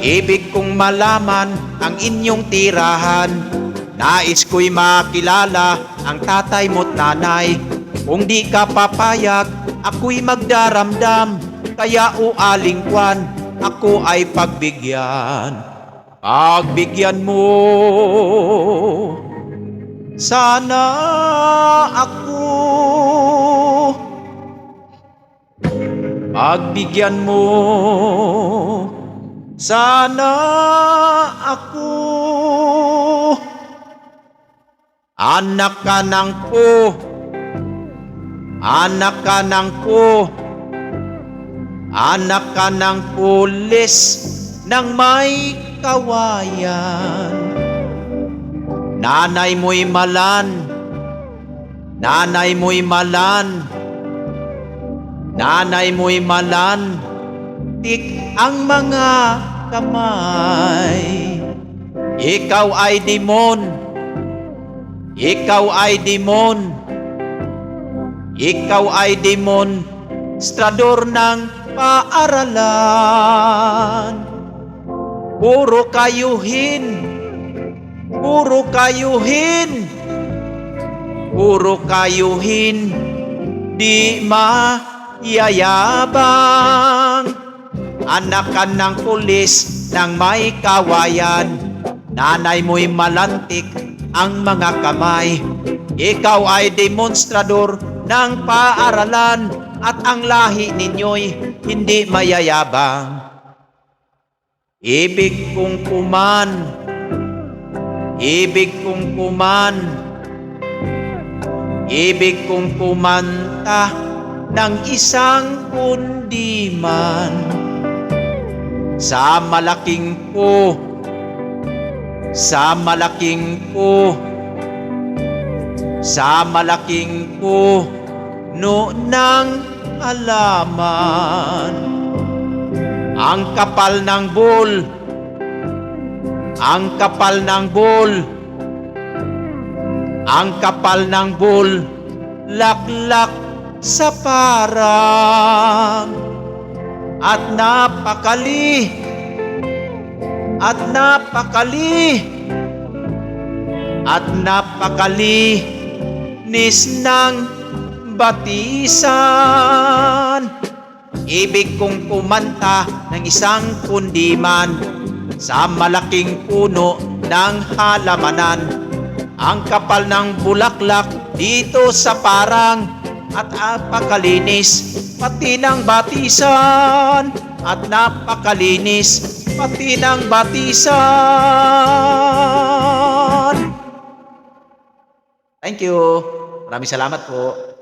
Ibig kong malaman ang inyong tirahan. Nais ko'y makilala ang tatay mo't nanay. Kung di ka papayag, ako'y magdaramdam. Kaya ualingkwan, ako ay pagbigyan. Pagbigyan mo sana ako. Pagbigyan mo sana ako. Anak ka ng po, anak ka ng po, anak ka ng pulis ng may kawayan. Nanay mo'y malan, nanay mo'y malan, nanay mo'y malan, tik ang mga kamay. Ikaw ay demon, ikaw ay demon, ikaw ay demonstrador ng paaralan. Puro kayuhin, puro kayuhin, puro kayuhin, di mayayabang. Anak ka ng pulis ng may kawayan. Nanay mo'y malantik ang mga kamay. Ikaw ay demonstrador ng paaralan at ang lahi ninyo'y hindi mayayabang. Ibig kong kuman, ibig kong kuman, ibig kong kumanta ng isang kundiman. Sa malaking po, sa malaking po, sa malaking puno ng halaman. Ang kapal ng bul, ang kapal ng bul, ang kapal ng bul, laklak sa parang. At napakali, at napakali, at napakalinis ng batisan. Ibig kong kumanta ng isang kundiman sa malaking puno ng halamanan. Ang kapal ng bulaklak dito sa parang at napakalinis pati ng batisan. At napakalinis pati ng batisan. Thank you. Maraming salamat po.